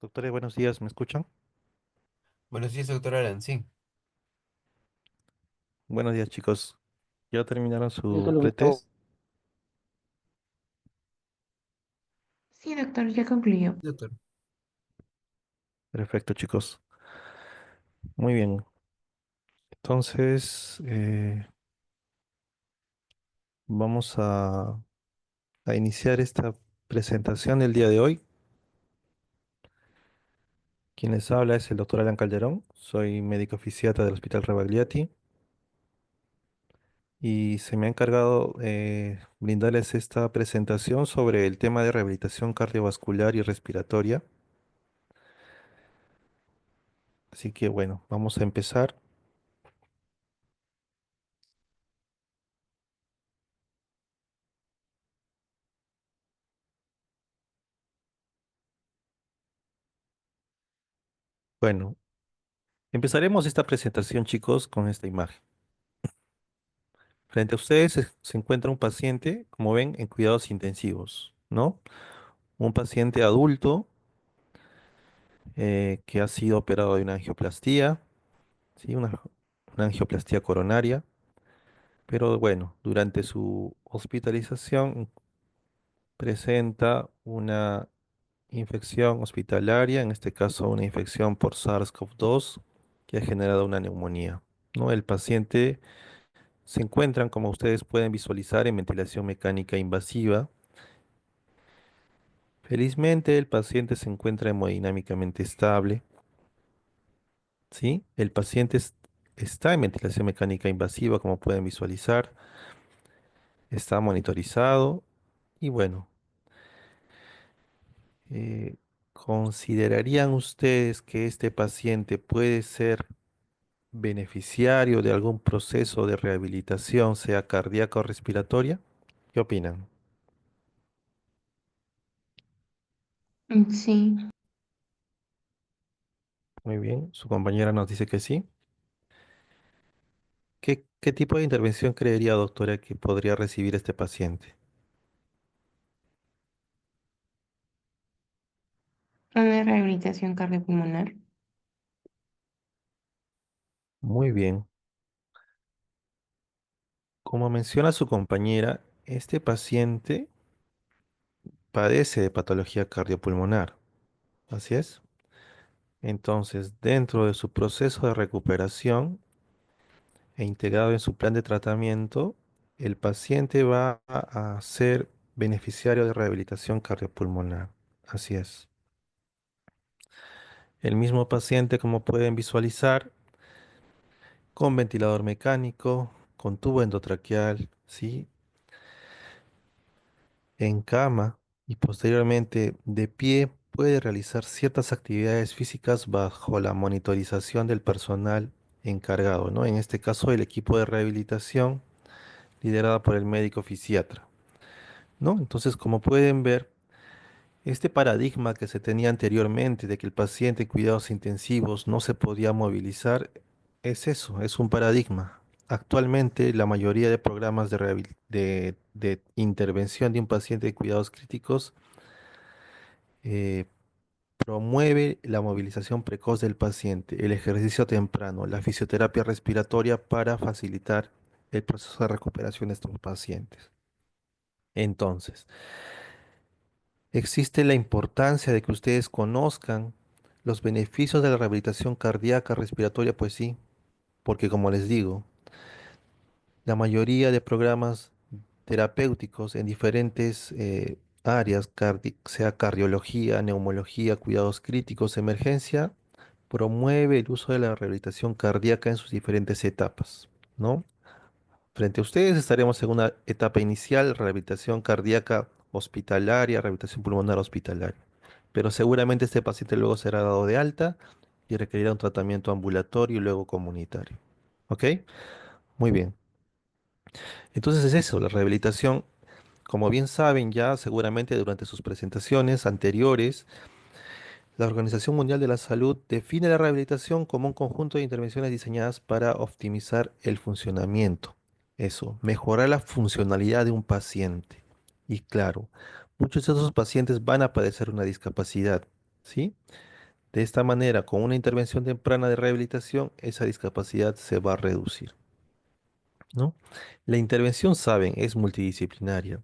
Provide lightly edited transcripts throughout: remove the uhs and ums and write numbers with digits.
Doctores, buenos días, ¿me escuchan? Buenos días, doctor Alan. Sí, Buenos días, chicos. ¿Ya terminaron su Doctor Gustavo. pretest? Sí, doctor, ya concluyó. doctor. Perfecto, chicos. Muy bien. Entonces, vamos a iniciar esta presentación del día de hoy. Quien les habla es el doctor Alan Calderón. Soy médico fisiatra del Hospital Rebagliati y se me ha encargado brindarles esta presentación sobre el tema de rehabilitación cardiovascular y respiratoria. Así que bueno, vamos a empezar. Bueno, empezaremos esta presentación, chicos, con esta imagen. Frente a ustedes se encuentra un paciente, como ven, en cuidados intensivos, ¿no? Un paciente adulto que ha sido operado de una angioplastía, ¿sí? Una angioplastía coronaria, pero bueno, durante su hospitalización presenta una infección hospitalaria, en este caso una infección por SARS-CoV-2 que ha generado una neumonía, ¿no? El paciente se encuentra, como ustedes pueden visualizar, en ventilación mecánica invasiva. Felizmente el paciente se encuentra hemodinámicamente estable, ¿sí? Está en ventilación mecánica invasiva, como pueden visualizar, está monitorizado y bueno, eh, ¿considerarían ustedes que este paciente puede ser beneficiario de algún proceso de rehabilitación, sea cardíaca o respiratoria? ¿Qué opinan? Sí, Muy bien, su compañera nos dice que sí. ¿Qué tipo de intervención creería, doctora, que podría recibir este paciente? una rehabilitación cardiopulmonar. Muy bien. Como menciona su compañera, este paciente padece de patología cardiopulmonar. Así es. Entonces, dentro de su proceso de recuperación e integrado en su plan de tratamiento, el paciente va a ser beneficiario de rehabilitación cardiopulmonar. Así es. El mismo paciente, como pueden visualizar, con ventilador mecánico, con tubo endotraqueal, ¿sí? En cama y posteriormente de pie, puede realizar ciertas actividades físicas bajo la monitorización del personal encargado, ¿no? En este caso, el equipo de rehabilitación liderado por el médico fisiatra, ¿no? Entonces, como pueden ver, este paradigma que se tenía anteriormente de que el paciente en cuidados intensivos no se podía movilizar, es eso, es un paradigma. Actualmente la mayoría de programas de intervención de un paciente de cuidados críticos eh, promueve la movilización precoz del paciente, el ejercicio temprano, la fisioterapia respiratoria para facilitar el proceso de recuperación de estos pacientes. Entonces, existe la importancia de que ustedes conozcan los beneficios de la rehabilitación cardíaca respiratoria, pues sí, porque como les digo, la mayoría de programas terapéuticos en diferentes áreas, sea cardiología, neumología, cuidados críticos, emergencia, promueve el uso de la rehabilitación cardíaca en sus diferentes etapas, ¿no? Frente a ustedes estaremos en una etapa inicial, rehabilitación cardíaca hospitalaria, rehabilitación pulmonar hospitalaria. Pero seguramente este paciente luego será dado de alta y requerirá un tratamiento ambulatorio y luego comunitario. ¿Ok? Muy bien. Entonces es eso, la rehabilitación, como bien saben ya seguramente durante sus presentaciones anteriores, la Organización Mundial de la Salud define la rehabilitación como un conjunto de intervenciones diseñadas para optimizar el funcionamiento. Eso, mejorar la funcionalidad de un paciente. Y claro, muchos de esos pacientes van a padecer una discapacidad, ¿sí? De esta manera, con una intervención temprana de rehabilitación, esa discapacidad se va a reducir, ¿no? La intervención, saben, es multidisciplinaria.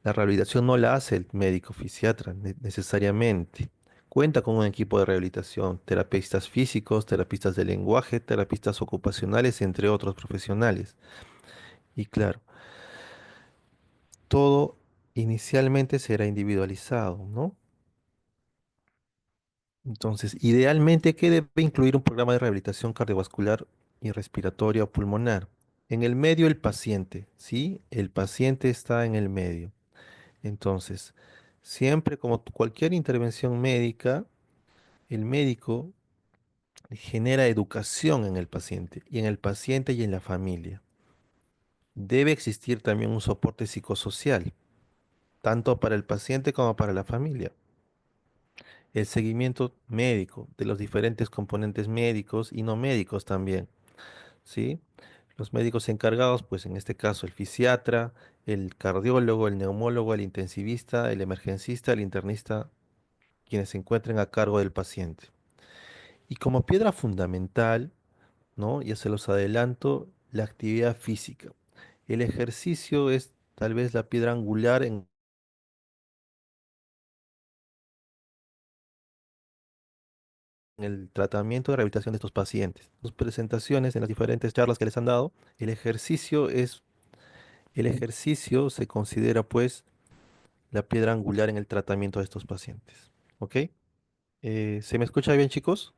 La rehabilitación no la hace el médico fisiatra necesariamente. Cuenta con un equipo de rehabilitación, terapistas físicos, terapistas de lenguaje, terapistas ocupacionales, entre otros profesionales. Y claro, todo inicialmente será individualizado, ¿no? Entonces, idealmente, ¿qué debe incluir un programa de rehabilitación cardiovascular y respiratoria o pulmonar? En el medio, el paciente, ¿sí? El paciente está en el medio. Entonces, siempre como cualquier intervención médica, el médico genera educación en el paciente y en el paciente y en la familia. Debe existir también un soporte psicosocial, tanto para el paciente como para la familia. El seguimiento médico de los diferentes componentes médicos y no médicos también, ¿sí? Los médicos encargados, pues en este caso el fisiatra, el cardiólogo, el neumólogo, el intensivista, el emergencista, el internista, quienes se encuentren a cargo del paciente. Y como piedra fundamental, ¿no? Ya se los adelanto, la actividad física. El ejercicio es tal vez la piedra angular en el tratamiento de rehabilitación de estos pacientes. Sus presentaciones en las diferentes charlas que les han dado, el ejercicio es, el ejercicio se considera pues la piedra angular en el tratamiento de estos pacientes. ¿Ok? ¿Se me escucha bien, chicos?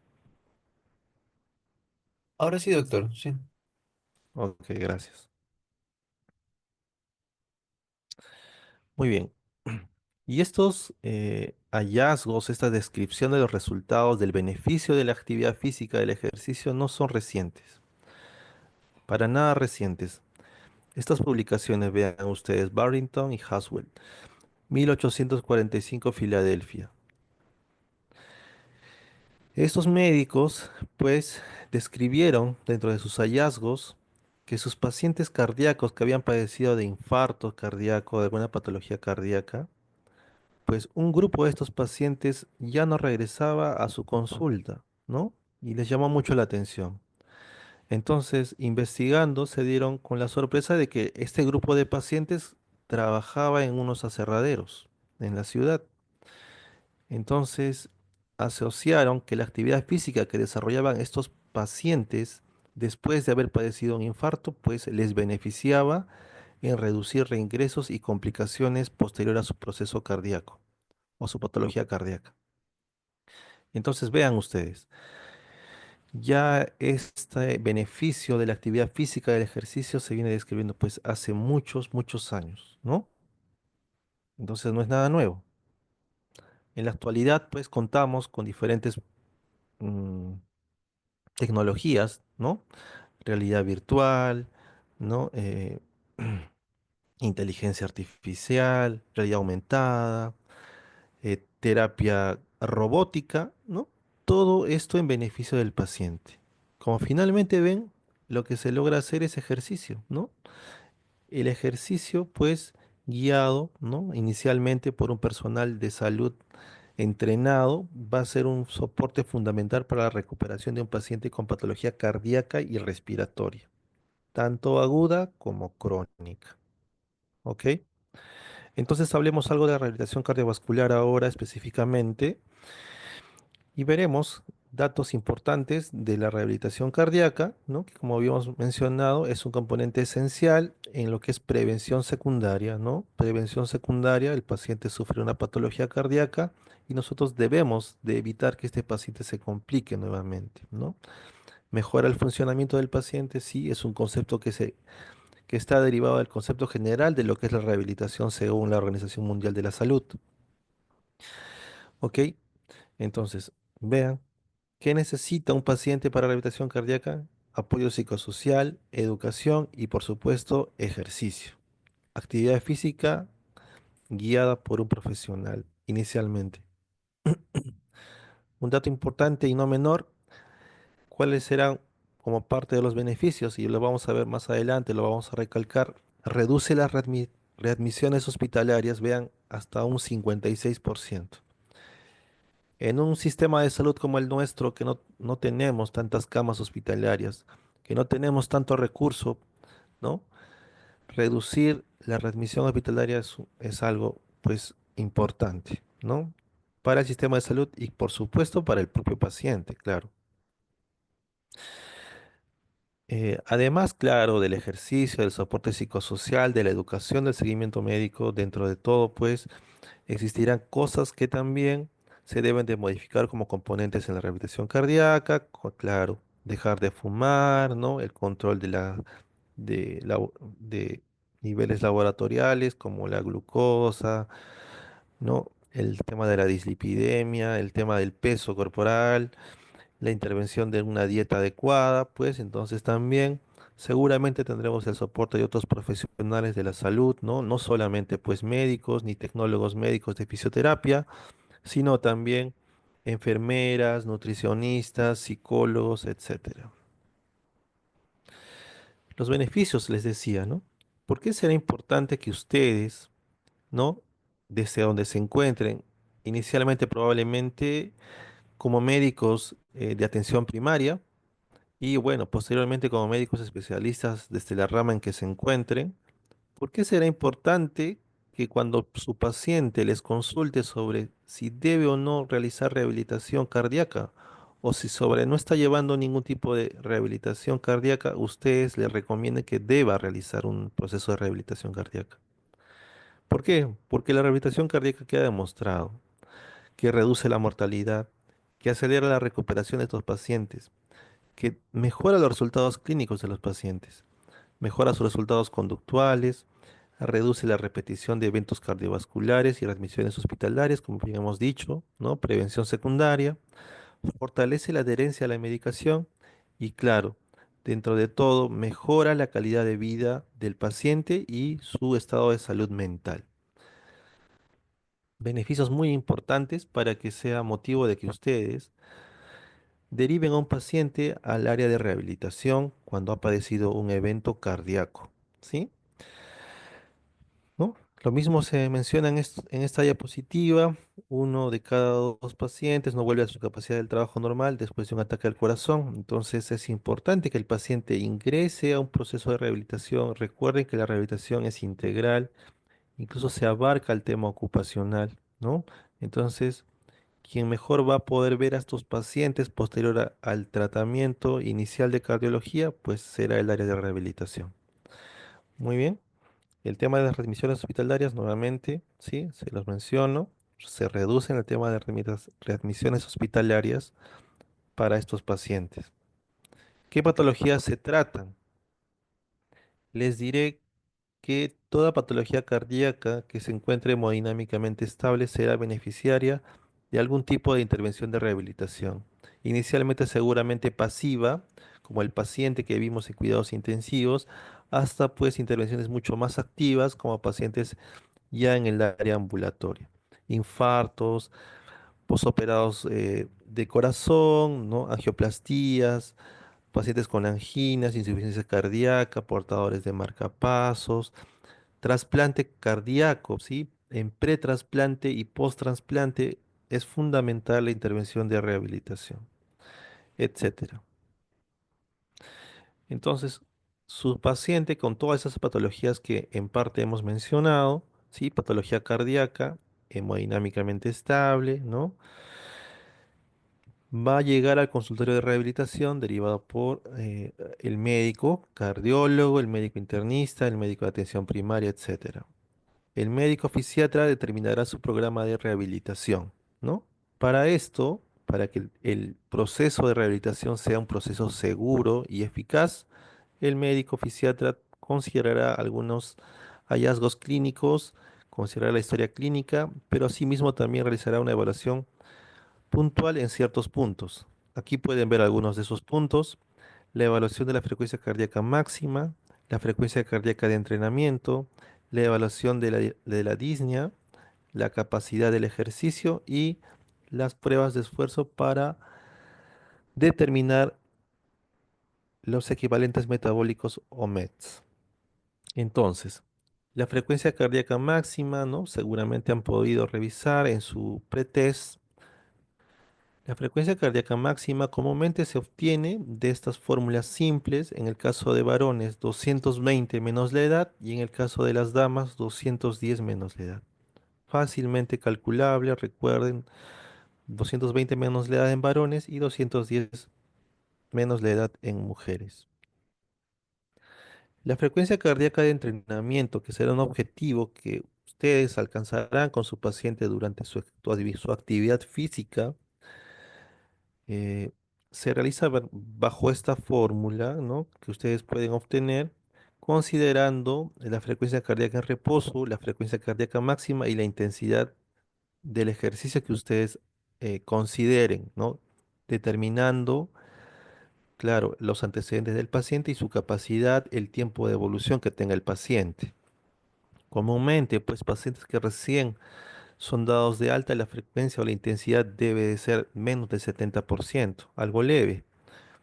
Ahora sí, doctor, sí. Ok, gracias. Muy bien. Y estos hallazgos, esta descripción de los resultados del beneficio de la actividad física del ejercicio no son recientes, para nada recientes. Estas publicaciones, vean ustedes, Barrington y Haswell, 1845, Filadelfia. Estos médicos, pues, describieron dentro de sus hallazgos que sus pacientes cardíacos que habían padecido de infarto cardíaco, de alguna patología cardíaca, pues un grupo de estos pacientes ya no regresaba a su consulta, ¿no? Y les llamó mucho la atención. Entonces, investigando, se dieron con la sorpresa de que este grupo de pacientes trabajaba en unos aserraderos en la ciudad. Entonces, asociaron que la actividad física que desarrollaban estos pacientes después de haber padecido un infarto, pues les beneficiaba en reducir reingresos y complicaciones posterior a su proceso cardíaco o su patología cardíaca. Entonces vean ustedes, ya este beneficio de la actividad física del ejercicio se viene describiendo pues hace muchos, muchos años, ¿no? Entonces no es nada nuevo. En la actualidad pues contamos con diferentes mm, tecnologías, ¿no? Realidad virtual, ¿no? Inteligencia artificial, realidad aumentada, terapia robótica, ¿no? Todo esto en beneficio del paciente. Como finalmente ven, lo que se logra hacer es ejercicio, ¿no? El ejercicio, pues, guiado, ¿no? Inicialmente por un personal de salud entrenado, va a ser un soporte fundamental para la recuperación de un paciente con patología cardíaca y respiratoria, tanto aguda como crónica, ¿ok? Entonces hablemos algo de la rehabilitación cardiovascular ahora específicamente y veremos datos importantes de la rehabilitación cardíaca, ¿no? Que como habíamos mencionado es un componente esencial en lo que es prevención secundaria, ¿no? Prevención secundaria, el paciente sufre una patología cardíaca y nosotros debemos de evitar que este paciente se complique nuevamente, ¿no? Mejora el funcionamiento del paciente, sí, es un concepto que está derivado del concepto general de lo que es la rehabilitación según la Organización Mundial de la Salud. ¿Ok? Entonces, vean, ¿qué necesita un paciente para rehabilitación cardíaca? Apoyo psicosocial, educación y, por supuesto, ejercicio. Actividad física guiada por un profesional, inicialmente. Un dato importante y no menor, ¿cuáles serán como parte de los beneficios? Y lo vamos a ver más adelante, lo vamos a recalcar. Reduce las readmisiones hospitalarias, vean, hasta un 56%. En un sistema de salud como el nuestro, que no tenemos tantas camas hospitalarias, que no tenemos tanto recurso, ¿no? Reducir la readmisión hospitalaria es algo, pues, importante, ¿no? Para el sistema de salud y, por supuesto, para el propio paciente, claro. Además, claro, del ejercicio, del soporte psicosocial, de la educación, del seguimiento médico, dentro de todo, pues, existirán cosas que también se deben de modificar como componentes en la rehabilitación cardíaca, claro, dejar de fumar, ¿no? El control de niveles laboratoriales como la glucosa, ¿no? El tema de la dislipidemia, el tema del peso corporal, la intervención de una dieta adecuada, pues entonces también seguramente tendremos el soporte de otros profesionales de la salud, ¿no? No solamente pues médicos ni tecnólogos médicos de fisioterapia, sino también enfermeras, nutricionistas, psicólogos, etcétera. Los beneficios, les decía, ¿no? ¿Por qué será importante que ustedes, ¿no? Desde donde se encuentren, inicialmente probablemente como médicos de atención primaria y bueno, posteriormente como médicos especialistas desde la rama en que se encuentren? ¿Por qué será importante que cuando su paciente les consulte sobre si debe o no realizar rehabilitación cardíaca o si sobre no está llevando ningún tipo de rehabilitación cardíaca, ustedes le recomienden que deba realizar un proceso de rehabilitación cardíaca? ¿Por qué? Porque la rehabilitación cardíaca queda demostrado que reduce la mortalidad, que acelera la recuperación de estos pacientes, que mejora los resultados clínicos de los pacientes, mejora sus resultados conductuales, reduce la repetición de eventos cardiovasculares y readmisiones hospitalarias, como bien hemos dicho, ¿no? Prevención secundaria, fortalece la adherencia a la medicación y, claro, dentro de todo, mejora la calidad de vida del paciente y su estado de salud mental. Beneficios muy importantes para que sea motivo de que ustedes deriven a un paciente al área de rehabilitación cuando ha padecido un evento cardíaco, ¿sí? ¿No? Lo mismo se menciona en esta diapositiva. Uno de cada dos pacientes no vuelve a su capacidad del trabajo normal después de un ataque al corazón. Entonces es importante que el paciente ingrese a un proceso de rehabilitación. Recuerden que la rehabilitación es integral, incluso se abarca el tema ocupacional, ¿no? Entonces, quien mejor va a poder ver a estos pacientes posterior al tratamiento inicial de cardiología, pues será el área de rehabilitación. Muy bien. El tema de las readmisiones hospitalarias, nuevamente, sí, se los menciono, se reduce en el tema de readmisiones hospitalarias para estos pacientes. ¿Qué patologías se tratan? Les diré que toda patología cardíaca que se encuentre hemodinámicamente estable será beneficiaria de algún tipo de intervención de rehabilitación. Inicialmente seguramente pasiva, como el paciente que vimos en cuidados intensivos, hasta pues intervenciones mucho más activas como pacientes ya en el área ambulatoria. Infartos, posoperados de corazón, ¿no? Angioplastías, pacientes con anginas, insuficiencia cardíaca, portadores de marcapasos, trasplante cardíaco, ¿sí? En pretrasplante y posttrasplante es fundamental la intervención de rehabilitación, etcétera. Entonces, su paciente con todas esas patologías que en parte hemos mencionado, ¿sí? Patología cardíaca, hemodinámicamente estable, ¿no? Va a llegar al consultorio de rehabilitación derivado por el médico cardiólogo, el médico internista, el médico de atención primaria, etcétera. El médico fisiatra determinará su programa de rehabilitación, ¿no? Para esto, para que el proceso de rehabilitación sea un proceso seguro y eficaz, el médico fisiatra considerará algunos hallazgos clínicos, considerará la historia clínica, pero asimismo también realizará una evaluación puntual en ciertos puntos. Aquí pueden ver algunos de esos puntos: la evaluación de la frecuencia cardíaca máxima, la frecuencia cardíaca de entrenamiento, la evaluación de la disnea, la capacidad del ejercicio y las pruebas de esfuerzo para determinar los equivalentes metabólicos o METs. Entonces, la frecuencia cardíaca máxima, ¿no? Seguramente han podido revisar en su pretest La frecuencia cardíaca máxima comúnmente se obtiene de estas fórmulas simples, en el caso de varones 220 menos la edad y en el caso de las damas 210 menos la edad. Fácilmente calculable, recuerden, 220 menos la edad en varones y 210 menos la edad en mujeres. La frecuencia cardíaca de entrenamiento, que será un objetivo que ustedes alcanzarán con su paciente durante su actividad física, eh, se realiza bajo esta fórmula, ¿no?, que ustedes pueden obtener considerando la frecuencia cardíaca en reposo, la frecuencia cardíaca máxima y la intensidad del ejercicio que ustedes consideren, ¿no? Determinando, claro, los antecedentes del paciente y su capacidad, el tiempo de evolución que tenga el paciente. Comúnmente, pues pacientes que recién son dados de alta, la frecuencia o la intensidad debe de ser menos del 70%, algo leve,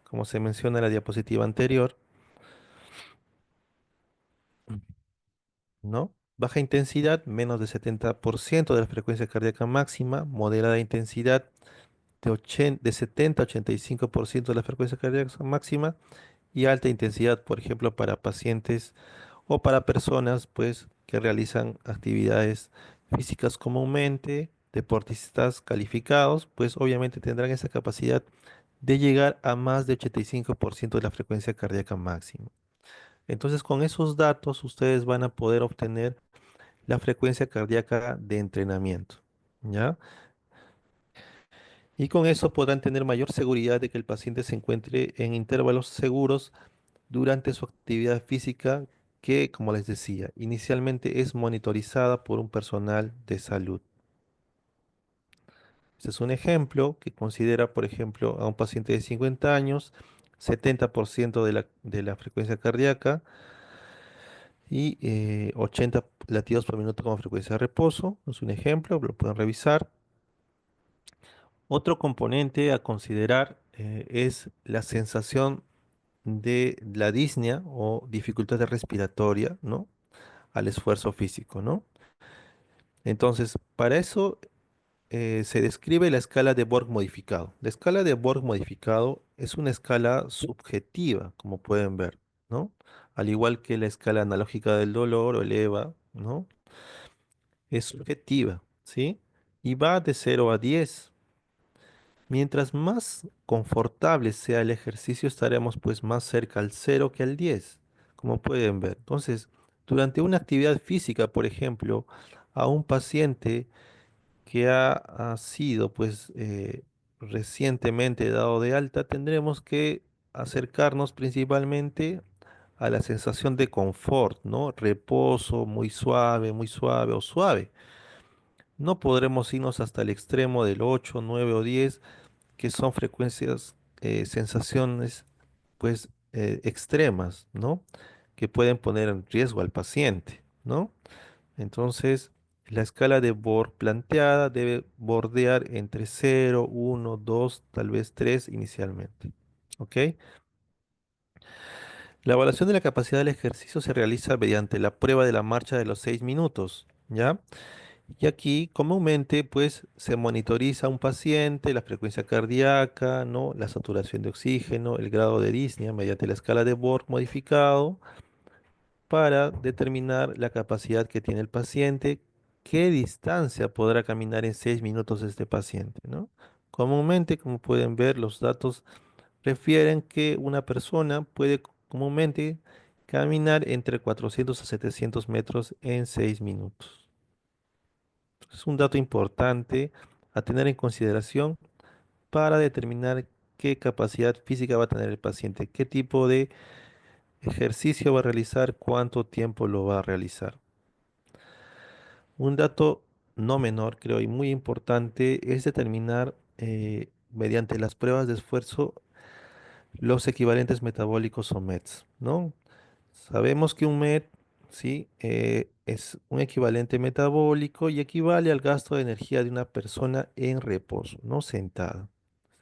como se menciona en la diapositiva anterior, ¿no? Baja intensidad, menos del 70% de la frecuencia cardíaca máxima, moderada intensidad, de 70 a 85% de la frecuencia cardíaca máxima, y alta intensidad, por ejemplo, para pacientes o para personas pues que realizan actividades físicas comúnmente, deportistas calificados, pues obviamente tendrán esa capacidad de llegar a más de 85% de la frecuencia cardíaca máxima. Entonces, con esos datos ustedes van a poder obtener la frecuencia cardíaca de entrenamiento, ¿ya? Y con eso podrán tener mayor seguridad de que el paciente se encuentre en intervalos seguros durante su actividad física que, como les decía, inicialmente es monitorizada por un personal de salud. Este es un ejemplo que considera, por ejemplo, a un paciente de 50 años, 70% de la frecuencia cardíaca y 80 latidos por minuto como frecuencia de reposo. Es un ejemplo, lo pueden revisar. Otro componente a considerar es la sensación de la disnea o dificultad respiratoria, ¿no?, al esfuerzo físico, ¿no? Entonces, para eso se describe la escala de Borg modificado. La escala de Borg modificado es una escala subjetiva, como pueden ver, ¿no? Al igual que la escala analógica del dolor o el EVA, ¿no? Es subjetiva, ¿sí? Y va de 0 a 10. Mientras más confortable sea el ejercicio, estaremos pues más cerca al 0 que al 10, como pueden ver. Entonces, durante una actividad física, por ejemplo, a un paciente que ha sido pues recientemente dado de alta, tendremos que acercarnos principalmente a la sensación de confort, ¿no? Reposo muy suave o suave. No podremos irnos hasta el extremo del 8, 9 o 10, que son frecuencias, sensaciones pues extremas, ¿no?, que pueden poner en riesgo al paciente, ¿no? Entonces, la escala de Borg planteada debe bordear entre 0, 1, 2, tal vez 3 inicialmente. ¿Ok? La evaluación de la capacidad del ejercicio se realiza mediante la prueba de la marcha de los 6 minutos, ¿ya? Y aquí comúnmente pues se monitoriza a un paciente, la frecuencia cardíaca, ¿no?, la saturación de oxígeno, el grado de disnea mediante la escala de Borg modificado para determinar la capacidad que tiene el paciente, qué distancia podrá caminar en 6 minutos este paciente, ¿no? Comúnmente, como pueden ver, los datos refieren que una persona puede comúnmente caminar entre 400 a 700 metros en 6 minutos. Es un dato importante a tener en consideración para determinar qué capacidad física va a tener el paciente, qué tipo de ejercicio va a realizar, cuánto tiempo lo va a realizar. Un dato no menor, creo, y muy importante es determinar mediante las pruebas de esfuerzo los equivalentes metabólicos o METs, ¿no? Sabemos que un MET, sí, es un equivalente metabólico y equivale al gasto de energía de una persona en reposo, no sentada.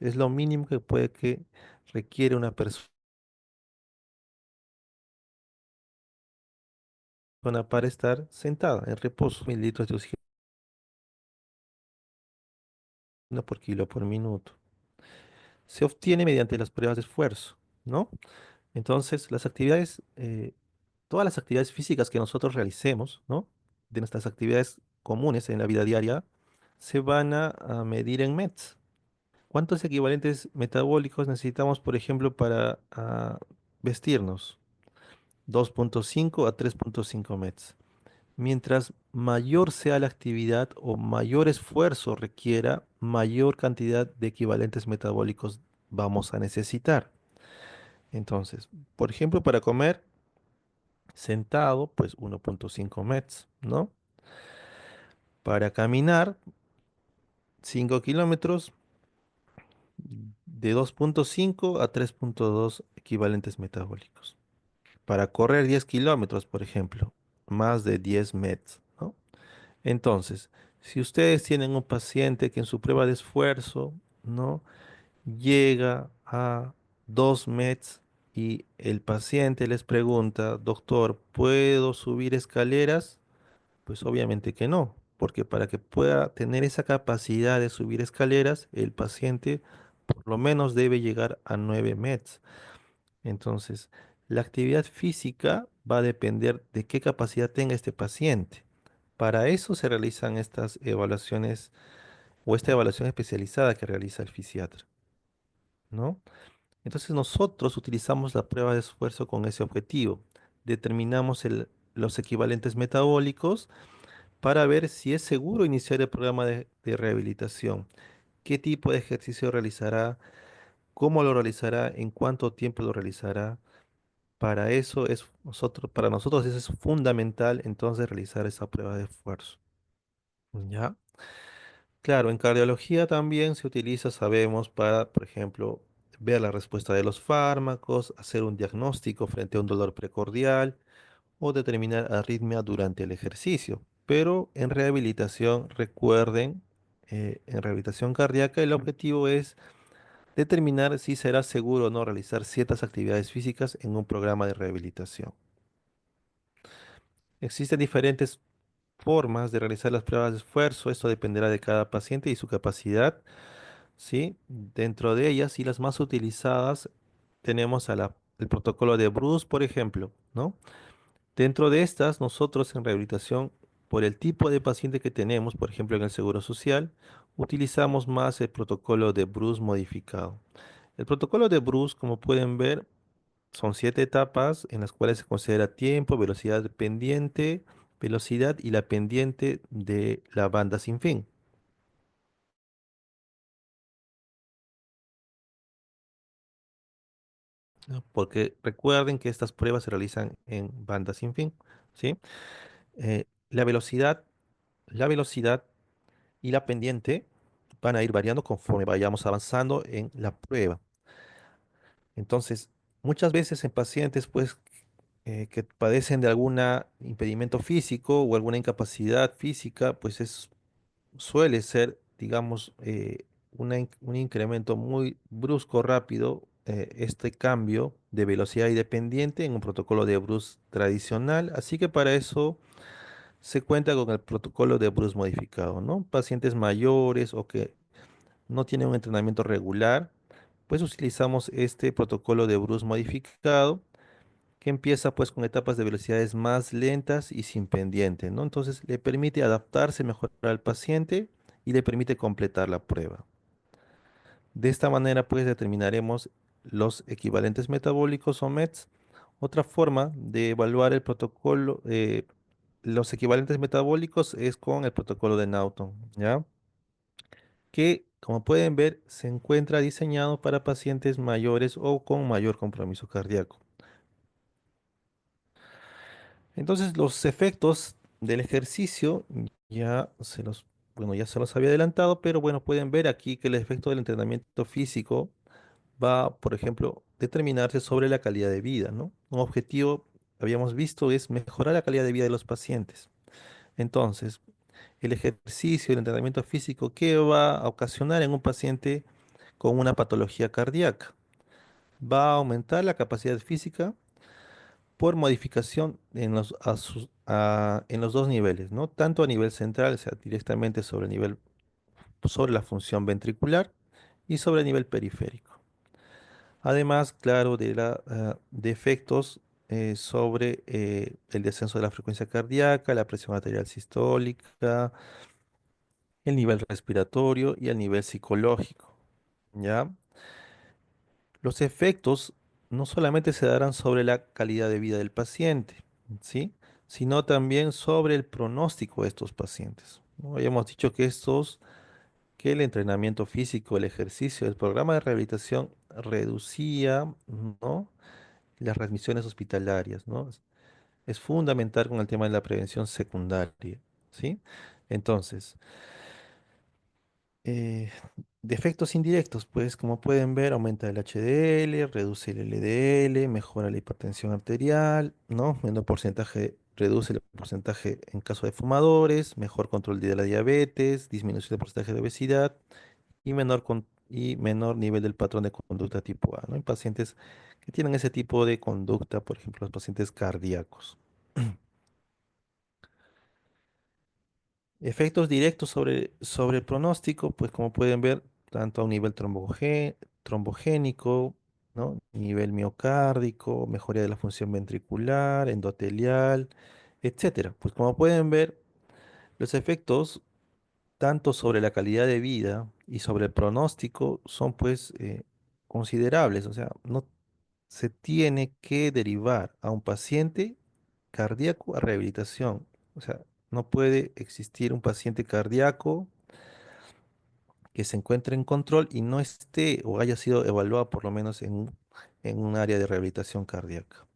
Es lo mínimo que requiere una persona para estar sentada en reposo. Mililitros de oxígeno por kilo por minuto. se obtiene mediante las pruebas de esfuerzo, ¿no? Entonces, todas las actividades físicas que nosotros realicemos, ¿no? De nuestras actividades comunes en la vida diaria, se van a medir en METs. ¿Cuántos equivalentes metabólicos necesitamos, por ejemplo, para vestirnos? 2,5 a 3,5 METs. Mientras mayor sea la actividad o mayor esfuerzo requiera, mayor cantidad de equivalentes metabólicos vamos a necesitar. Entonces, por ejemplo, para comer sentado, pues 1,5 METs, ¿no? Para caminar 5 kilómetros, de 2,5 a 3,2 equivalentes metabólicos. Para correr 10 kilómetros, por ejemplo, más de 10 METs, ¿no? Entonces, si ustedes tienen un paciente que en su prueba de esfuerzo, ¿no? Llega a 2 METs y el paciente les pregunta, doctor, ¿puedo subir escaleras? Pues obviamente que no, porque para que pueda tener esa capacidad de subir escaleras, el paciente por lo menos debe llegar a 9 METs. Entonces, la actividad física va a depender de qué capacidad tenga este paciente. Para eso se realizan estas evaluaciones o esta evaluación especializada que realiza el fisiatra, ¿no? Entonces nosotros utilizamos la prueba de esfuerzo con ese objetivo. Determinamos los equivalentes metabólicos para ver si es seguro iniciar el programa de rehabilitación, qué tipo de ejercicio realizará, cómo lo realizará, en cuánto tiempo lo realizará. Para nosotros eso es fundamental entonces realizar esa prueba de esfuerzo. ¿Ya? Claro, en cardiología también se utiliza, sabemos, para, por ejemplo, ver la respuesta de los fármacos, hacer un diagnóstico frente a un dolor precordial o determinar arritmia durante el ejercicio. Pero en rehabilitación, recuerden, en rehabilitación cardíaca el objetivo es determinar si será seguro o no realizar ciertas actividades físicas en un programa de rehabilitación. Existen diferentes formas de realizar las pruebas de esfuerzo, esto dependerá de cada paciente y su capacidad, ¿sí? Dentro de ellas y las más utilizadas tenemos el protocolo de Bruce, por ejemplo, ¿no? Dentro de estas, nosotros en rehabilitación, por el tipo de paciente que tenemos, por ejemplo en el Seguro Social, utilizamos más el protocolo de Bruce modificado. El protocolo de Bruce, como pueden ver, son 7 etapas en las cuales se considera tiempo, velocidad pendiente, velocidad y la pendiente de la banda sin fin. ¿No? Porque recuerden que estas pruebas se realizan en banda sin fin, ¿sí? La velocidad y la pendiente van a ir variando conforme vayamos avanzando en la prueba. Entonces, muchas veces en pacientes, pues, que padecen de algún impedimento físico o alguna incapacidad física, pues suele ser, digamos, un incremento muy brusco, rápido, este cambio de velocidad y de pendiente en un protocolo de Bruce tradicional. Así que para eso se cuenta con el protocolo de Bruce modificado, ¿no? Pacientes mayores o que no tienen un entrenamiento regular, pues utilizamos este protocolo de Bruce modificado que empieza pues con etapas de velocidades más lentas y sin pendiente, ¿no? Entonces le permite adaptarse mejor al paciente y le permite completar la prueba. De esta manera pues determinaremos los equivalentes metabólicos o METs. Otra forma de evaluar el protocolo, los equivalentes metabólicos es con el protocolo de Naughton, ¿ya? Que como pueden ver se encuentra diseñado para pacientes mayores o con mayor compromiso cardíaco. Entonces, los efectos del ejercicio ya se los había adelantado, pero bueno, pueden ver aquí que el efecto del entrenamiento físico va, por ejemplo, determinarse sobre la calidad de vida, ¿no? Un objetivo, habíamos visto, es mejorar la calidad de vida de los pacientes. Entonces, el ejercicio, el entrenamiento físico, ¿qué va a ocasionar en un paciente con una patología cardíaca? Va a aumentar la capacidad física por modificación en los dos niveles, ¿no? Tanto a nivel central, o sea, directamente sobre la función ventricular y sobre el nivel periférico. Además, claro, de efectos sobre el descenso de la frecuencia cardíaca, la presión arterial sistólica, el nivel respiratorio y el nivel psicológico, ¿ya? Los efectos no solamente se darán sobre la calidad de vida del paciente, ¿sí? Sino también sobre el pronóstico de estos pacientes, ¿no? Habíamos dicho que el entrenamiento físico, el ejercicio, el programa de rehabilitación reducía, ¿no?, las readmisiones hospitalarias, ¿no? Es fundamental con el tema de la prevención secundaria, ¿sí? Entonces, Eh, de efectos indirectos, pues como pueden ver, aumenta el HDL, reduce el LDL, mejora la hipertensión arterial, ¿no? Menor porcentaje, reduce el porcentaje en caso de fumadores, mejor control de la diabetes, disminución del porcentaje de obesidad y menor nivel del patrón de conducta tipo A, ¿no? En pacientes que tienen ese tipo de conducta, por ejemplo, los pacientes cardíacos. Efectos directos sobre el pronóstico, pues como pueden ver, tanto a un nivel trombogénico, ¿no? Nivel miocárdico, mejoría de la función ventricular, endotelial, etcétera. Pues como pueden ver, los efectos tanto sobre la calidad de vida y sobre el pronóstico son pues considerables. O sea, no se tiene que derivar a un paciente cardíaco a rehabilitación. O sea, no puede existir un paciente cardíaco que se encuentre en control y no esté o haya sido evaluado por lo menos en un área de rehabilitación cardíaca.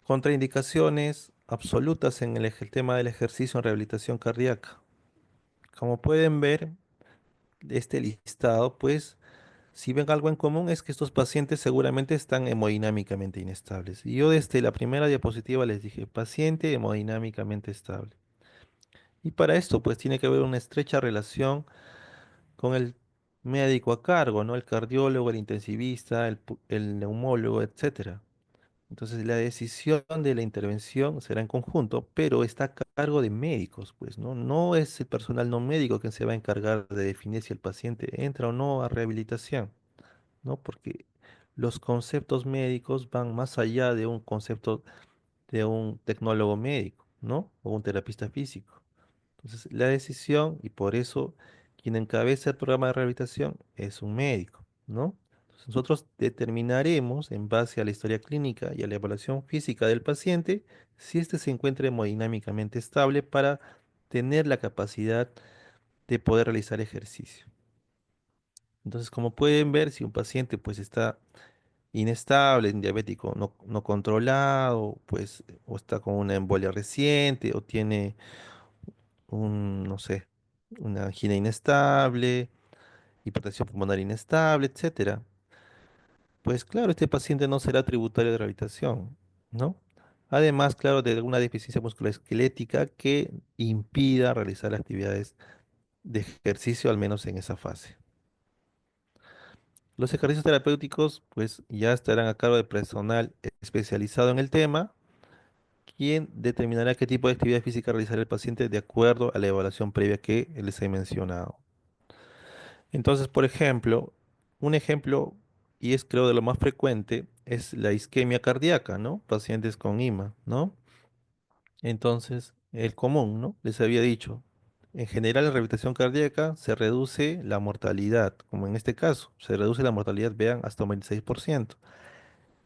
Contraindicaciones absolutas en el tema del ejercicio en rehabilitación cardíaca. Como pueden ver, este listado, pues, si ven algo en común es que estos pacientes seguramente están hemodinámicamente inestables. Y yo desde la primera diapositiva les dije, paciente hemodinámicamente estable. Y para esto, pues, tiene que haber una estrecha relación con el médico a cargo, ¿no? El cardiólogo, el intensivista, el neumólogo, etcétera. Entonces, la decisión de la intervención será en conjunto, pero está a cargo de médicos, pues, ¿no? No es el personal no médico quien se va a encargar de definir si el paciente entra o no a rehabilitación, ¿no? Porque los conceptos médicos van más allá de un concepto de un tecnólogo médico, ¿no? O un terapista físico. Entonces, la decisión, y por eso quien encabeza el programa de rehabilitación es un médico, ¿no? Entonces, nosotros determinaremos en base a la historia clínica y a la evaluación física del paciente si éste se encuentra hemodinámicamente estable para tener la capacidad de poder realizar ejercicio. Entonces, como pueden ver, si un paciente pues está inestable, un diabético no controlado, pues, o está con una embolia reciente, o tiene no sé, una angina inestable, hipertensión pulmonar inestable, etcétera, pues claro, este paciente no será tributario de rehabilitación, ¿no? Además, claro, de alguna deficiencia musculoesquelética que impida realizar actividades de ejercicio, al menos en esa fase. Los ejercicios terapéuticos, pues ya estarán a cargo de personal especializado en el tema, quien determinará qué tipo de actividad física realizará el paciente de acuerdo a la evaluación previa que les he mencionado. Entonces, por ejemplo, un ejemplo, y es creo de lo más frecuente, es la isquemia cardíaca, ¿no? Pacientes con IMA, ¿no? Entonces, el común, ¿no? Les había dicho, en general en rehabilitación cardíaca se reduce la mortalidad, como en este caso, se reduce la mortalidad, vean, hasta un 26%.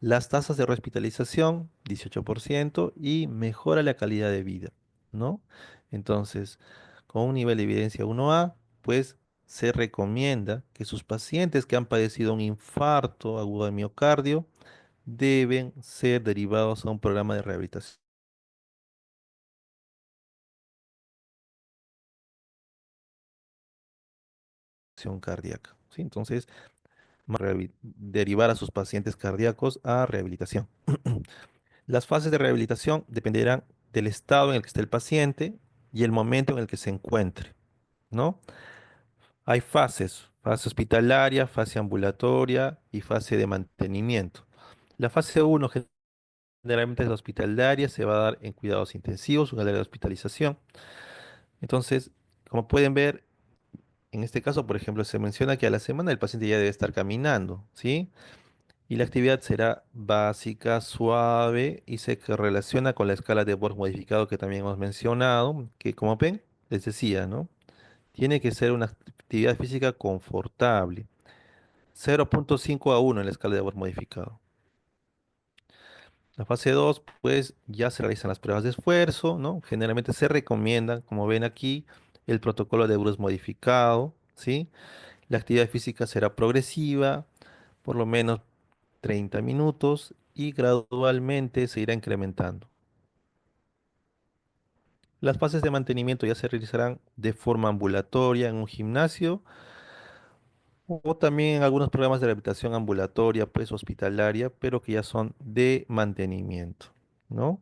Las tasas de hospitalización, 18%, y mejora la calidad de vida, ¿no? Entonces, con un nivel de evidencia 1A, pues se recomienda que sus pacientes que han padecido un infarto agudo de miocardio deben ser derivados a un programa de rehabilitación cardíaca, ¿sí? Entonces, derivar a sus pacientes cardíacos a rehabilitación. Las fases de rehabilitación dependerán del estado en el que esté el paciente y el momento en el que se encuentre, ¿no? Hay fases, fase hospitalaria, fase ambulatoria y fase de mantenimiento. La fase uno generalmente es la hospitalaria, se va a dar en cuidados intensivos, una área de hospitalización. Entonces, como pueden ver, En este caso, por ejemplo, se menciona que a la semana el paciente ya debe estar caminando, ¿sí? Y la actividad será básica, suave y se relaciona con la escala de Borg modificado que también hemos mencionado, que como ven, les decía, ¿no? Tiene que ser una actividad física confortable. 0,5 a 1 en la escala de Borg modificado. La fase 2, pues ya se realizan las pruebas de esfuerzo, ¿no? Generalmente se recomienda, como ven aquí, el protocolo de Bruce modificado, ¿sí? La actividad física será progresiva, por lo menos 30 minutos y gradualmente se irá incrementando. Las fases de mantenimiento ya se realizarán de forma ambulatoria en un gimnasio o también en algunos programas de rehabilitación ambulatoria, pues hospitalaria, pero que ya son de mantenimiento, ¿no?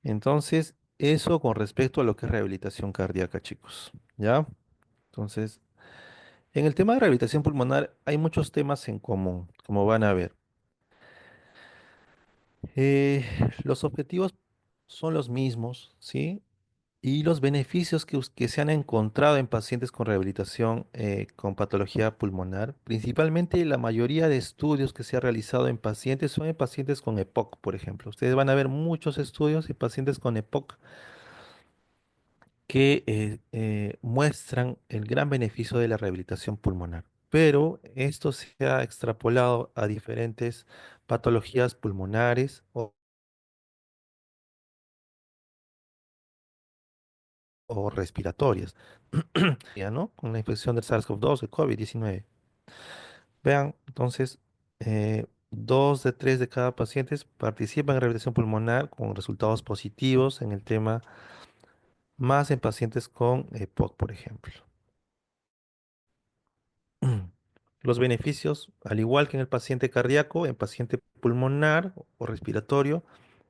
Entonces, eso con respecto a lo que es rehabilitación cardíaca, chicos, ¿ya? Entonces, en el tema de rehabilitación pulmonar hay muchos temas en común, como van a ver. Eh, los objetivos son los mismos, ¿sí? Y los beneficios que se han encontrado en pacientes con rehabilitación con patología pulmonar, principalmente la mayoría de estudios que se ha realizado en pacientes son en pacientes con EPOC, por ejemplo. Ustedes van a ver muchos estudios en pacientes con EPOC que muestran el gran beneficio de la rehabilitación pulmonar. Pero esto se ha extrapolado a diferentes patologías pulmonares o respiratorias, ya, ¿no? Con la infección del SARS-CoV-2, el COVID-19. Vean, entonces, 2 de 3 de cada paciente participan en rehabilitación pulmonar con resultados positivos en el tema, más en pacientes con EPOC, por ejemplo. Los beneficios, al igual que en el paciente cardíaco, en paciente pulmonar o respiratorio,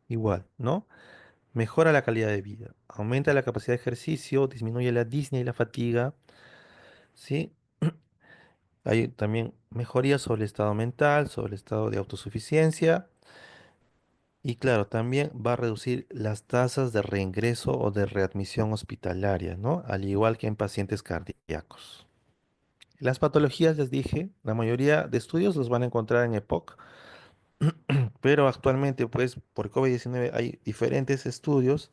igual, ¿no? Mejora la calidad de vida, aumenta la capacidad de ejercicio, disminuye la disnea y la fatiga, ¿sí? Hay también mejoría sobre el estado mental, sobre el estado de autosuficiencia y claro, también va a reducir las tasas de reingreso o de readmisión hospitalaria, ¿no? Al igual que en pacientes cardíacos. Las patologías, les dije, la mayoría de estudios los van a encontrar en EPOC, pero actualmente, pues, por COVID-19 hay diferentes estudios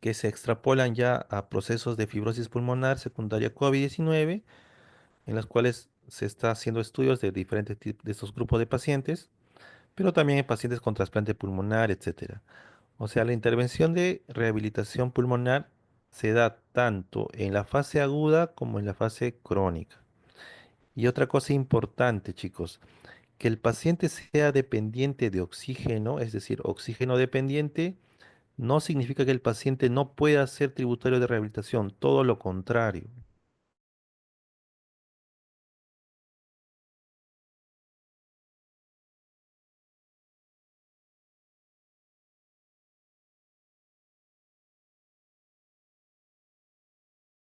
que se extrapolan ya a procesos de fibrosis pulmonar secundaria COVID-19, en las cuales se está haciendo estudios de diferentes tipos de estos grupos de pacientes, pero también en pacientes con trasplante pulmonar, etcétera. O sea, la intervención de rehabilitación pulmonar se da tanto en la fase aguda como en la fase crónica. Y otra cosa importante, chicos, que el paciente sea dependiente de oxígeno, es decir, oxígeno dependiente, no significa que el paciente no pueda ser tributario de rehabilitación, todo lo contrario.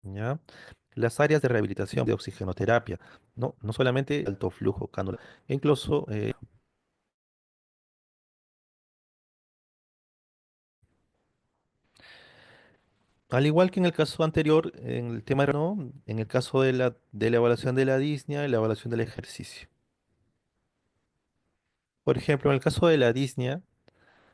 ¿Ya? Las áreas de rehabilitación de oxigenoterapia, no solamente alto flujo cánula, incluso, al igual que en el caso anterior, en el tema, ¿no? En el caso de la evaluación de la disnea y la evaluación del ejercicio. Por ejemplo, en el caso de la disnea,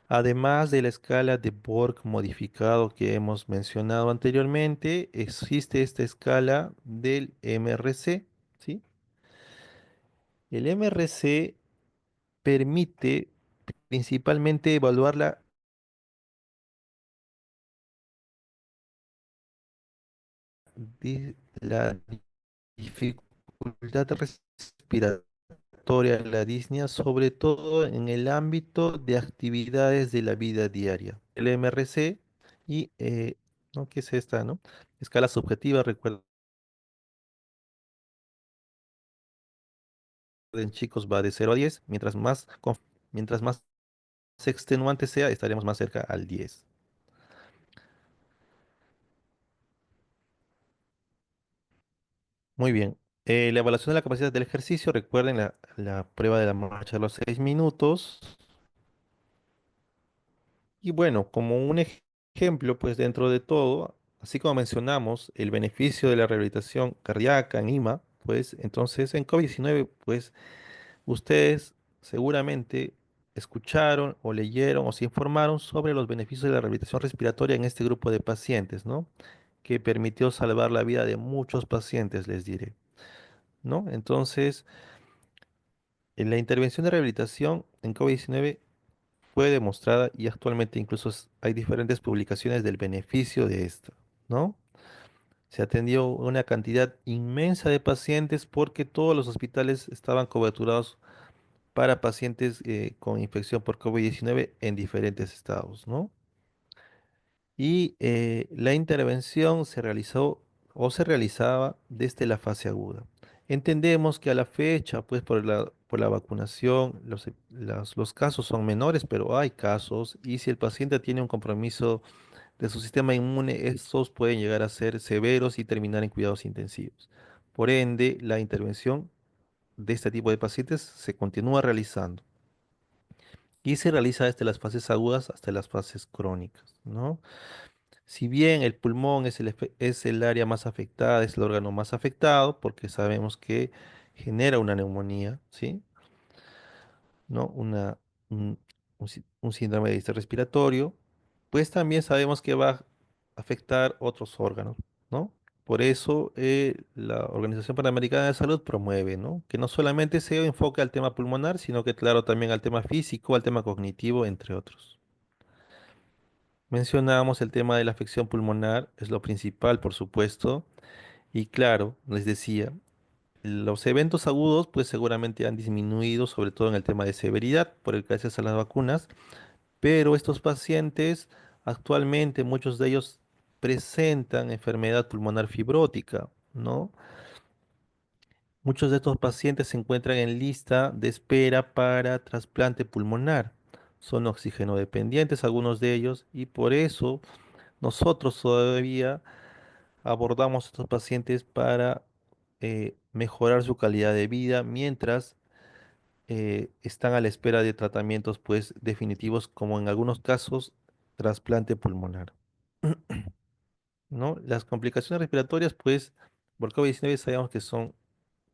además de la escala de Borg modificado que hemos mencionado anteriormente, existe esta escala del MRC, ¿sí? El MRC permite principalmente evaluar la dificultad respiratoria de la disnea, sobre todo en el ámbito de actividades de la vida diaria. El MRC y, ¿no? ¿Qué es esta, no? Escala subjetiva, recuerden, chicos, va de 0 a 10. Mientras más extenuante sea, estaremos más cerca al 10. Muy bien. La evaluación de la capacidad del ejercicio, recuerden la prueba de la marcha a los 6 minutos. Y bueno, como un ejemplo, pues dentro de todo, así como mencionamos el beneficio de la rehabilitación cardíaca en IMA, pues entonces en COVID-19, pues ustedes seguramente escucharon o leyeron o se informaron sobre los beneficios de la rehabilitación respiratoria en este grupo de pacientes, ¿no? Que permitió salvar la vida de muchos pacientes, les diré, ¿no? Entonces, en la intervención de rehabilitación en COVID-19 fue demostrada y actualmente incluso hay diferentes publicaciones del beneficio de esto, ¿no? Se atendió una cantidad inmensa de pacientes porque todos los hospitales estaban coberturados para pacientes con infección por COVID-19 en diferentes estados, ¿no? Y la intervención se realizó o se realizaba desde la fase aguda. Entendemos que a la fecha, pues por la vacunación, los casos son menores, pero hay casos y si el paciente tiene un compromiso de su sistema inmune, estos pueden llegar a ser severos y terminar en cuidados intensivos. Por ende, la intervención de este tipo de pacientes se continúa realizando y se realiza desde las fases agudas hasta las fases crónicas, ¿no? Si bien el pulmón es el área más afectada, es el órgano más afectado, porque sabemos que genera una neumonía, ¿sí? ¿No? Un síndrome de distrés respiratorio, pues también sabemos que va a afectar otros órganos, ¿no? Por eso la Organización Panamericana de Salud promueve, ¿no? Que no solamente se enfoque al tema pulmonar, sino que, claro, también al tema físico, al tema cognitivo, entre otros. Mencionábamos el tema de la afección pulmonar, es lo principal, por supuesto, y claro, les decía, los eventos agudos, pues seguramente han disminuido, sobre todo en el tema de severidad, gracias a las vacunas, pero estos pacientes, actualmente muchos de ellos presentan enfermedad pulmonar fibrótica, ¿no? Muchos de estos pacientes se encuentran en lista de espera para trasplante pulmonar. Son oxígeno dependientes algunos de ellos y por eso nosotros todavía abordamos a estos pacientes para mejorar su calidad de vida mientras están a la espera de tratamientos pues definitivos como en algunos casos trasplante pulmonar, ¿no? Las complicaciones respiratorias pues por COVID-19 sabemos que son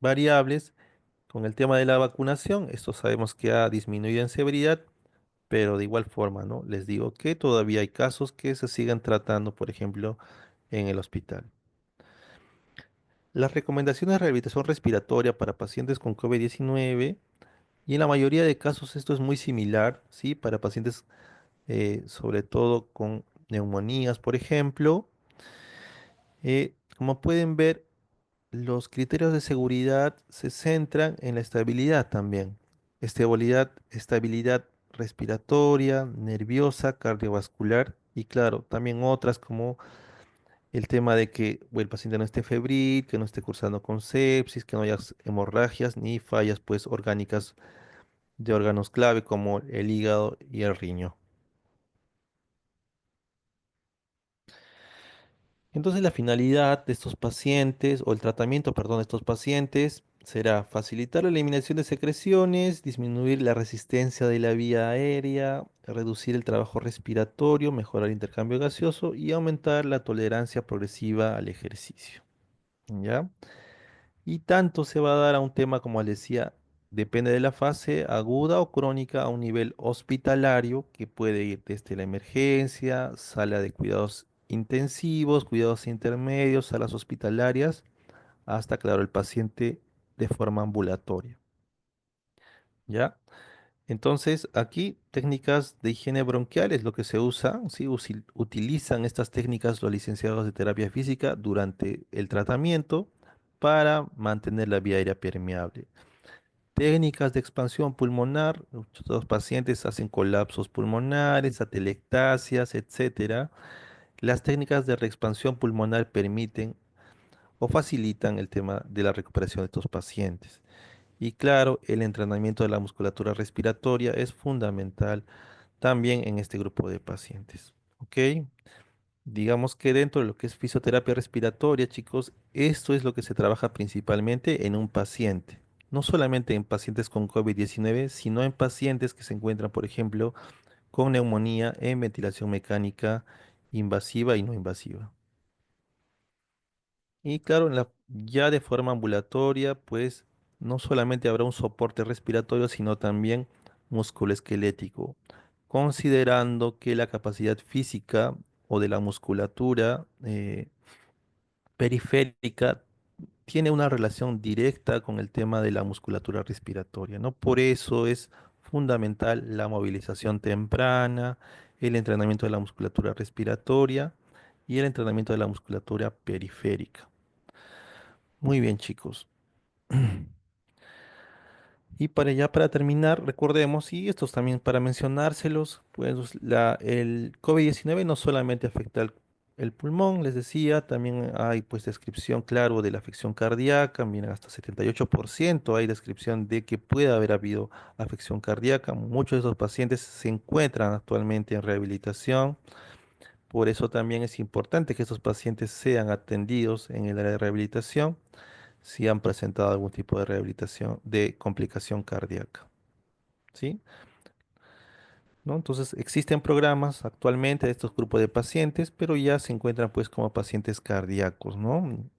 variables. Con el tema de la vacunación, esto sabemos que ha disminuido en severidad, pero de igual forma, ¿no? Les digo que todavía hay casos que se siguen tratando, por ejemplo, en el hospital. Las recomendaciones de rehabilitación respiratoria para pacientes con COVID-19, y en la mayoría de casos esto es muy similar, ¿sí? Para pacientes sobre todo con neumonías, por ejemplo. Como pueden ver, los criterios de seguridad se centran en la estabilidad también. Estabilidad respiratoria, nerviosa, cardiovascular y claro, también otras como el tema de que el paciente no esté febril, que no esté cursando con sepsis, que no haya hemorragias ni fallas pues orgánicas de órganos clave como el hígado y el riñón. Entonces la finalidad de estos pacientes, o el tratamiento, perdón, de estos pacientes será facilitar la eliminación de secreciones, disminuir la resistencia de la vía aérea, reducir el trabajo respiratorio, mejorar el intercambio gaseoso y aumentar la tolerancia progresiva al ejercicio. ¿Ya? Y tanto se va a dar a un tema, como les decía, depende de la fase aguda o crónica a un nivel hospitalario que puede ir desde la emergencia, sala de cuidados intensivos, cuidados intermedios, salas hospitalarias, hasta, claro, el paciente de forma ambulatoria. ¿Ya? Entonces, aquí técnicas de higiene bronquial es lo que se usa, ¿sí? Utilizan estas técnicas los licenciados de terapia física durante el tratamiento para mantener la vía aérea permeable. Técnicas de expansión pulmonar, muchos pacientes hacen colapsos pulmonares, atelectasias, etcétera. Las técnicas de reexpansión pulmonar permiten o facilitan el tema de la recuperación de estos pacientes. Y claro, el entrenamiento de la musculatura respiratoria es fundamental también en este grupo de pacientes. ¿Ok? Digamos que dentro de lo que es fisioterapia respiratoria, chicos, esto es lo que se trabaja principalmente en un paciente. No solamente en pacientes con COVID-19, sino en pacientes que se encuentran, por ejemplo, con neumonía en ventilación mecánica invasiva y no invasiva. Y claro, ya de forma ambulatoria, pues no solamente habrá un soporte respiratorio, sino también musculoesquelético, considerando que la capacidad física o de la musculatura periférica tiene una relación directa con el tema de la musculatura respiratoria, ¿no? Por eso es fundamental la movilización temprana, el entrenamiento de la musculatura respiratoria y el entrenamiento de la musculatura periférica. Muy bien, chicos. Y para terminar, recordemos, y esto es también para mencionárselos, pues el COVID-19 no solamente afecta el pulmón, les decía, también hay pues descripción, claro, de la afección cardíaca, mira, hasta 78% hay descripción de que puede haber habido afección cardíaca. Muchos de esos pacientes se encuentran actualmente en rehabilitación, por eso también es importante que estos pacientes sean atendidos en el área de rehabilitación si han presentado algún tipo de rehabilitación de complicación cardíaca, ¿sí? ¿No? Entonces existen programas actualmente de estos grupos de pacientes, pero ya se encuentran pues como pacientes cardíacos, ¿no?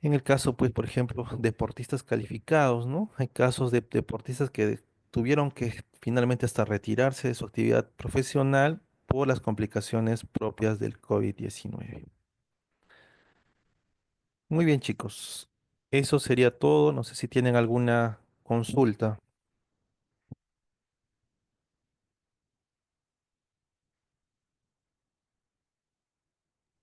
En el caso pues, por ejemplo, deportistas calificados, ¿no? Hay casos de deportistas que tuvieron que finalmente hasta retirarse de su actividad profesional por las complicaciones propias del COVID-19. Muy bien, chicos. Eso sería todo. No sé si tienen alguna consulta.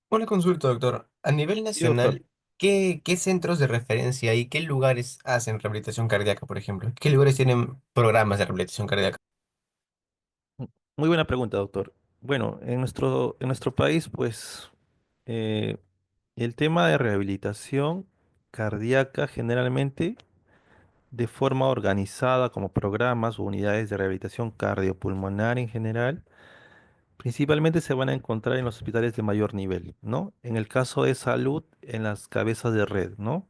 Una consulta, doctor. A nivel Sí, doctor. nacional, ¿qué centros de referencia y qué lugares hacen rehabilitación cardíaca, por ejemplo? ¿Qué lugares tienen programas de rehabilitación cardíaca? Muy buena pregunta, doctor. Bueno, en nuestro país, pues, eh, el tema de rehabilitación cardíaca generalmente de forma organizada como programas o unidades de rehabilitación cardiopulmonar en general, principalmente se van a encontrar en los hospitales de mayor nivel, ¿no? En el caso de salud, en las cabezas de red, ¿no?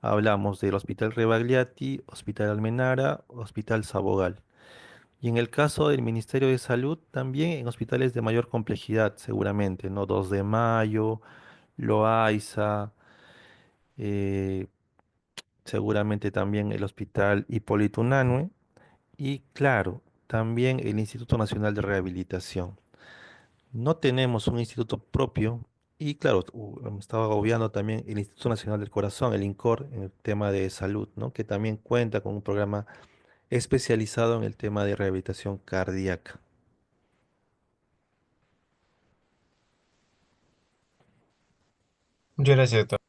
Hablamos del Hospital Rebagliati, Hospital Almenara, Hospital Sabogal. Y en el caso del Ministerio de Salud, también en hospitales de mayor complejidad, seguramente, ¿no? 2 de Mayo, Loaiza, eh, seguramente también el Hospital Hipólito Unanue y, claro, también el Instituto Nacional de Rehabilitación. No tenemos un instituto propio y, claro, me estaba obviando también el Instituto Nacional del Corazón, el INCOR, en el tema de salud, ¿no? Que también cuenta con un programa especializado en el tema de rehabilitación cardíaca. Muchas gracias, doctor.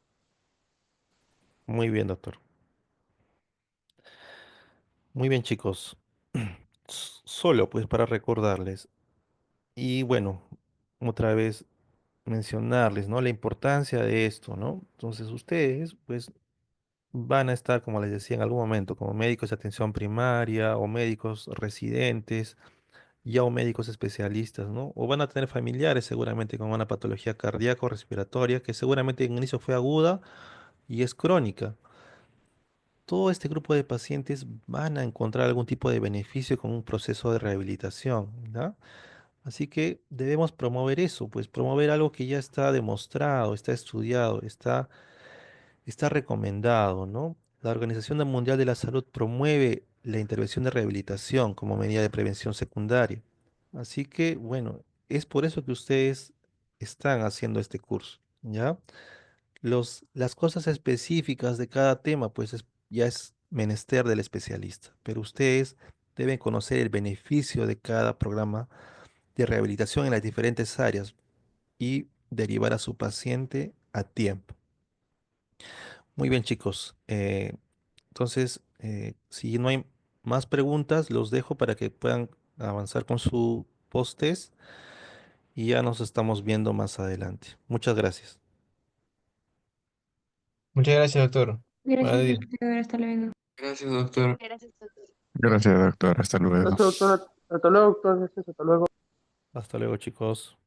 Muy bien, doctor. Muy bien, chicos. Solo pues para recordarles y bueno, otra vez mencionarles, ¿no? La importancia de esto, ¿no? Entonces ustedes pues van a estar, como les decía en algún momento, como médicos de atención primaria o médicos residentes, ya o médicos especialistas, ¿no? O van a tener familiares seguramente con una patología cardíaca o respiratoria que seguramente en inicio fue aguda y es crónica. Todo este grupo de pacientes van a encontrar algún tipo de beneficio con un proceso de rehabilitación, ¿ya? Así que debemos promover eso, pues promover algo que ya está demostrado, está estudiado, está recomendado, ¿no? La Organización Mundial de la Salud promueve la intervención de rehabilitación como medida de prevención secundaria. Así que, bueno, es por eso que ustedes están haciendo este curso, ¿ya? Las cosas específicas de cada tema, pues ya es menester del especialista, pero ustedes deben conocer el beneficio de cada programa de rehabilitación en las diferentes áreas y derivar a su paciente a tiempo. Muy bien, chicos. Entonces, si no hay más preguntas, los dejo para que puedan avanzar con su post-test y ya nos estamos viendo más adelante. Muchas gracias. Muchas gracias, doctor. Buenos Gracias, días. doctor. Hasta luego. Gracias, doctor. Gracias, doctor. Hasta luego. Gracias, doctor. Hasta luego, doctor. Gracias, hasta luego. Hasta luego, chicos.